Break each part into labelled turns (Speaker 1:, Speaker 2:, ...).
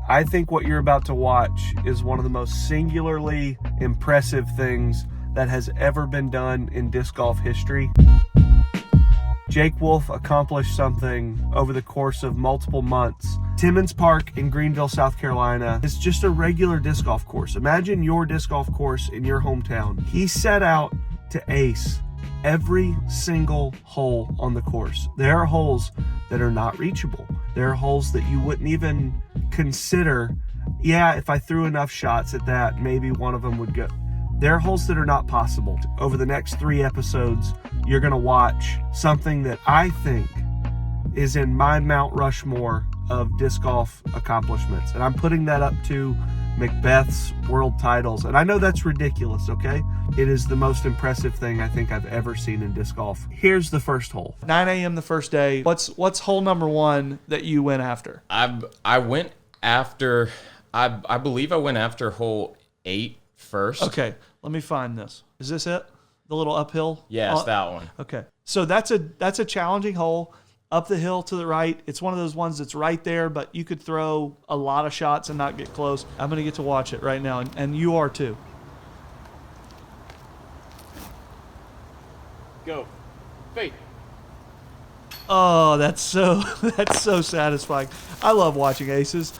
Speaker 1: I think what you're about to watch is one of the most singularly impressive things that has ever been done in disc golf history. Jake Wolff accomplished something over the course of multiple months. Timmons Park in Greenville, South Carolina is just a regular disc golf course. Imagine your disc golf course in your hometown. He set out to ace every single hole on the course. There are holes that are not reachable. There are holes that you wouldn't even consider, yeah, if I threw enough shots at that, maybe one of them would go. There are holes that are not possible. Over the next 3 episodes, you're going to watch something that I think is in my Mount Rushmore of disc golf accomplishments. And I'm putting that up to Macbeth's world titles. And I know that's ridiculous, okay? It is the most impressive thing I think I've ever seen in disc golf. Here's the first hole.
Speaker 2: 9 a.m. the first day. What's hole number 1 that you went after?
Speaker 3: I went after, I believe I went after hole 8 first.
Speaker 2: Okay, let me find this. Is this it? The little uphill?
Speaker 3: Yes, that one.
Speaker 2: Okay. So that's a challenging hole. Up the hill to the right. It's one of those ones that's right there, but you could throw a lot of shots and not get close. I'm going to get to watch it right now, and you are too.
Speaker 3: Go. Fade.
Speaker 2: Oh, that's so satisfying. I love watching aces.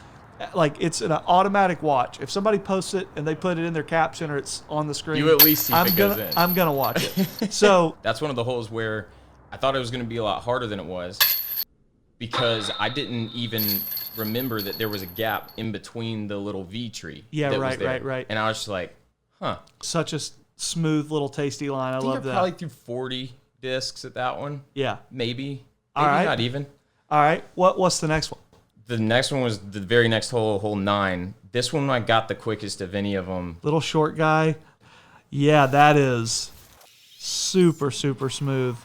Speaker 2: Like, it's an automatic watch. If somebody posts it and they put it in their caption or it's on the screen,
Speaker 3: you at least see if it goes in.
Speaker 2: I'm going to watch it. So
Speaker 3: that's one of the holes where I thought it was going to be a lot harder than it was because I didn't even remember that there was a gap in between the little V tree.
Speaker 2: Yeah, right.
Speaker 3: And I was just like, huh.
Speaker 2: Such a smooth little tasty line. I love that.
Speaker 3: Probably threw 40 discs at that one.
Speaker 2: Yeah.
Speaker 3: Maybe
Speaker 2: All right.
Speaker 3: Not even.
Speaker 2: All right. What's the next one?
Speaker 3: The next one was the very next hole, hole 9. This one I got the quickest of any of them.
Speaker 2: Little short guy. Yeah, that is super, super smooth.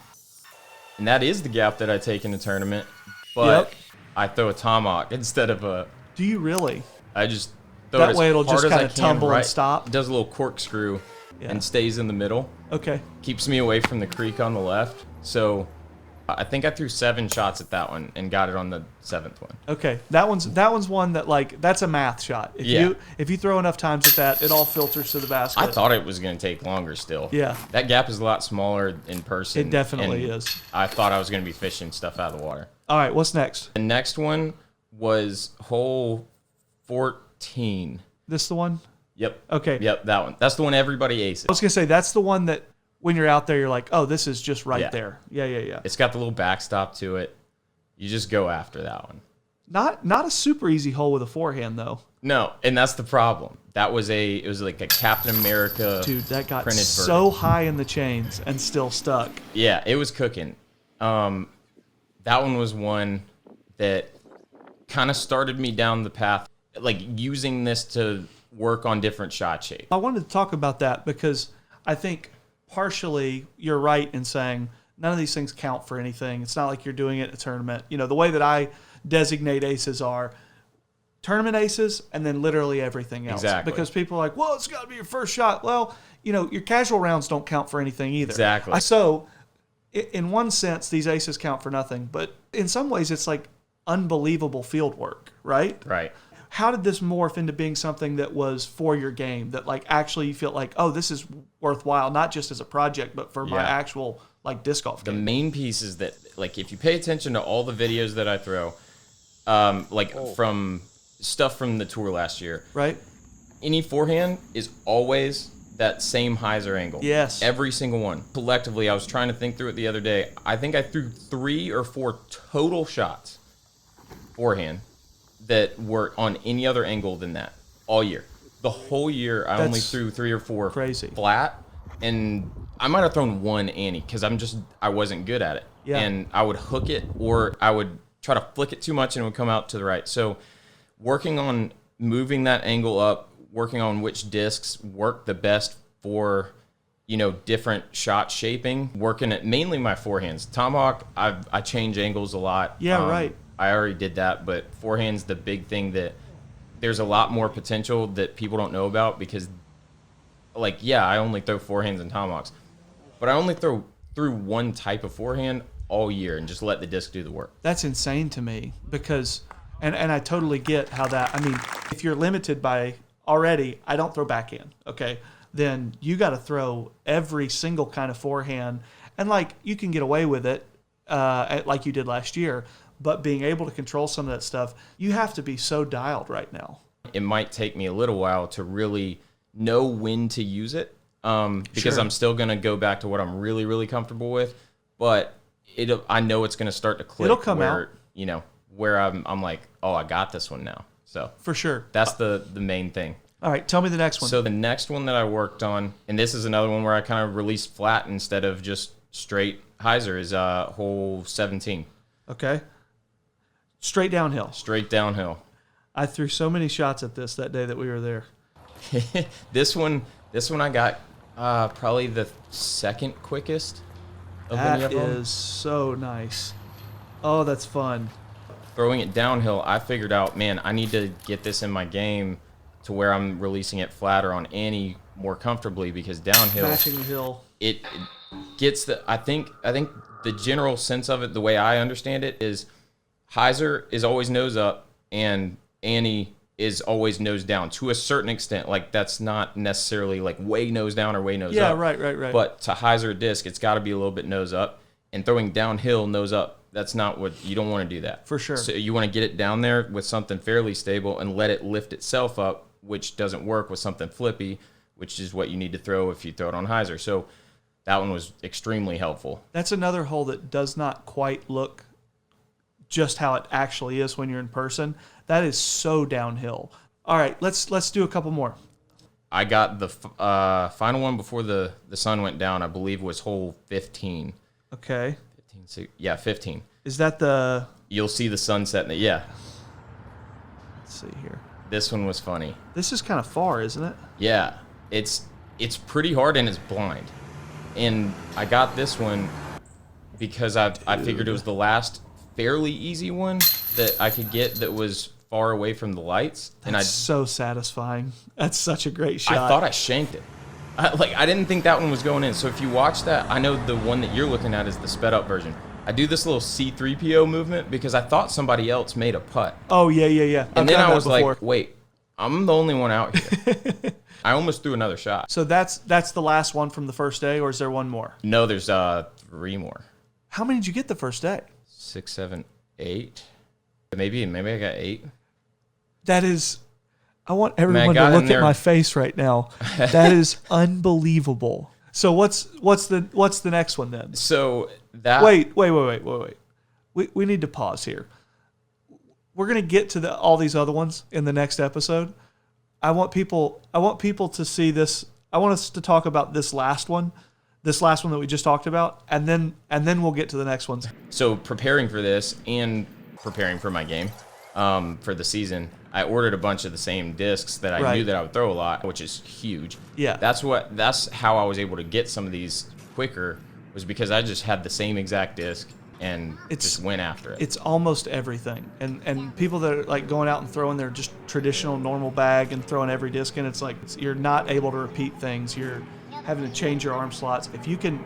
Speaker 3: And that is the gap that I take in the tournament. But I throw a tomahawk instead of a...
Speaker 2: Do you really?
Speaker 3: I just throw
Speaker 2: that
Speaker 3: it as
Speaker 2: way it'll
Speaker 3: hard
Speaker 2: just
Speaker 3: as
Speaker 2: kind
Speaker 3: I
Speaker 2: of
Speaker 3: can,
Speaker 2: tumble
Speaker 3: right?
Speaker 2: and stop?
Speaker 3: It does a little corkscrew and stays in the middle.
Speaker 2: Okay.
Speaker 3: Keeps me away from the creek on the left. So I think I threw 7 shots at that one and got it on the 7th one.
Speaker 2: Okay, that one's one that, like, that's a math shot. If you throw enough times at that, it all filters to the basket.
Speaker 3: I thought it was going to take longer still.
Speaker 2: Yeah.
Speaker 3: That gap is a lot smaller in person.
Speaker 2: It definitely is.
Speaker 3: I thought I was going to be fishing stuff out of the water.
Speaker 2: All right, what's next?
Speaker 3: The next one was hole 14.
Speaker 2: This the one?
Speaker 3: Yep.
Speaker 2: Okay.
Speaker 3: Yep, that one. That's the one everybody aces.
Speaker 2: I was going to say, that's the one that when you're out there, you're like, oh, this is just right there. Yeah.
Speaker 3: It's got the little backstop to it. You just go after that one.
Speaker 2: Not a super easy hole with a forehand, though.
Speaker 3: No, and that's the problem. It was like a Captain America.
Speaker 2: Dude, that got
Speaker 3: printed
Speaker 2: so
Speaker 3: version.
Speaker 2: high in the chains and still stuck.
Speaker 3: Yeah, it was cooking. That one was one that kind of started me down the path, like using this to work on different shot shapes.
Speaker 2: I wanted to talk about that because I think partially you're right in saying none of these things count for anything. It's not like you're doing it in a tournament. You know, the way that I designate aces are tournament aces and then literally everything else.
Speaker 3: Exactly.
Speaker 2: Because people are like, well, it's got to be your first shot. Well, you know, your casual rounds don't count for anything either.
Speaker 3: Exactly.
Speaker 2: So in one sense, these aces count for nothing. But in some ways, it's like unbelievable field work, right?
Speaker 3: Right.
Speaker 2: How did this morph into being something that was for your game, that like actually you feel like, oh, this is worthwhile, not just as a project, but for my actual like disc golf game?
Speaker 3: The main piece is that, like, if you pay attention to all the videos that I throw, from stuff from the tour last year,
Speaker 2: right?
Speaker 3: Any forehand is always that same hyzer angle.
Speaker 2: Yes.
Speaker 3: Every single one. Collectively, I was trying to think through it the other day. I think I threw 3 or 4 total shots forehand that were on any other angle than that all year. The whole year, I only threw 3 or 4 flat, and I might have thrown 1 ante because I wasn't good at it.
Speaker 2: Yeah.
Speaker 3: And I would hook it, or I would try to flick it too much and it would come out to the right. So working on moving that angle up, working on which discs work the best for, you know, different shot shaping, working at mainly my forehands. Tomahawk, I change angles a lot.
Speaker 2: Yeah, right.
Speaker 3: I already did that, but forehand's the big thing that there's a lot more potential that people don't know about because, like, yeah, I only throw forehands and tomahawks, but I only throw through one type of forehand all year and just let the disc do the work.
Speaker 2: That's insane to me because And I totally get how that, I mean, if you're limited by already, I don't throw backhand, okay? Then you got to throw every single kind of forehand. And like, you can get away with it like you did last year, but being able to control some of that stuff, you have to be so dialed right now.
Speaker 3: It might take me a little while to really know when to use it because
Speaker 2: Sure.
Speaker 3: I'm still going to go back to what I'm really, really comfortable with. But I know it's going to start to click.
Speaker 2: It'll come
Speaker 3: where,
Speaker 2: out.
Speaker 3: You know, where I'm like, oh, I got this one now. So
Speaker 2: For sure.
Speaker 3: that's the main thing.
Speaker 2: All right, tell me the next one.
Speaker 3: So the next one that I worked on, and this is another one where I kind of released flat instead of just straight hyzer, is hole 17.
Speaker 2: Okay. Straight downhill.
Speaker 3: Straight downhill.
Speaker 2: I threw so many shots at this that day that we were there.
Speaker 3: This one I got probably the second quickest of any
Speaker 2: That
Speaker 3: of them.
Speaker 2: is so nice. Oh, that's fun.
Speaker 3: Throwing it downhill, I figured out, man, I need to get this in my game to where I'm releasing it flatter on Annie more comfortably, because downhill
Speaker 2: Smashing the hill.
Speaker 3: it gets the I think the general sense of it, the way I understand it, is hyzer is always nose up and Annie is always nose down to a certain extent. Like, that's not necessarily like way nose down or way nose
Speaker 2: Yeah,
Speaker 3: up.
Speaker 2: right.
Speaker 3: But to hyzer a disc, it's got to be a little bit nose up. And throwing downhill nose up, that's not what you don't want to do that.
Speaker 2: For sure.
Speaker 3: So you want to get it down there with something fairly stable and let it lift itself up, which doesn't work with something flippy, which is what you need to throw if you throw it on hyzer. So that one was extremely helpful.
Speaker 2: That's another hole that does not quite look just how it actually is when you're in person. That is so downhill. All right, let's do a couple more.
Speaker 3: I got the final one before the sun went down, I believe, was hole 15.
Speaker 2: Okay.
Speaker 3: 15.
Speaker 2: Is that the...
Speaker 3: You'll see the sunset in it. Yeah,
Speaker 2: Let's see here.
Speaker 3: this one was funny.
Speaker 2: This is kind of far, isn't it?
Speaker 3: Yeah, it's pretty hard and it's blind. And I got this one because I figured it was the last fairly easy one that I could get that was far away from the lights. And
Speaker 2: That's so satisfying. That's such a great shot.
Speaker 3: I thought I shanked it. I didn't think that one was going in. So if you watch that, I know the one that you're looking at is the sped up version. I do this little C3PO movement because I thought somebody else made a putt.
Speaker 2: Oh, yeah.
Speaker 3: And
Speaker 2: I've
Speaker 3: then
Speaker 2: done
Speaker 3: I
Speaker 2: that
Speaker 3: was
Speaker 2: before.
Speaker 3: like, wait, I'm the only one out here. I almost threw another shot.
Speaker 2: So that's the last one from the first day, or is there one more?
Speaker 3: No, there's 3 more.
Speaker 2: How many did you get the first day?
Speaker 3: 6, 7, 8. Maybe I got 8.
Speaker 2: That is... I want everyone
Speaker 3: got
Speaker 2: to
Speaker 3: in
Speaker 2: look at
Speaker 3: there.
Speaker 2: my face right now. That is unbelievable. So what's the next one then?
Speaker 3: So that
Speaker 2: Wait. We need to pause here. We're gonna get to all these other ones in the next episode. I want people to see this. I want us to talk about this last one that we just talked about, and then we'll get to the next ones.
Speaker 3: So preparing for this and preparing for my game for the season, I ordered a bunch of the same discs that I
Speaker 2: Right.
Speaker 3: knew that I would throw a lot, which is huge.
Speaker 2: Yeah.
Speaker 3: That's how I was able to get some of these quicker, was because I just had the same exact disc and just went after it.
Speaker 2: It's almost everything, and people that are like going out and throwing their just traditional normal bag and throwing every disc in, it's like you're not able to repeat things. You're having to change your arm slots. If you can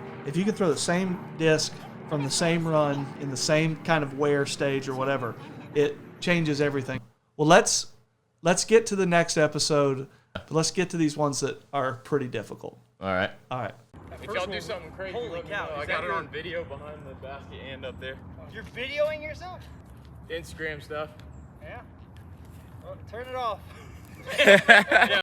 Speaker 2: throw the same disc from the same run in the same kind of wear stage or whatever, it changes everything. Well, let's get to the next episode, but let's get to these ones that are pretty difficult.
Speaker 3: All right.
Speaker 2: All right.
Speaker 3: If y'all do something crazy,
Speaker 4: Holy cow,
Speaker 3: I
Speaker 4: is
Speaker 3: got
Speaker 4: that
Speaker 3: it
Speaker 4: your-
Speaker 3: on video behind the basket and up there.
Speaker 4: You're videoing yourself?
Speaker 3: Instagram stuff.
Speaker 4: Yeah. Well, turn it off.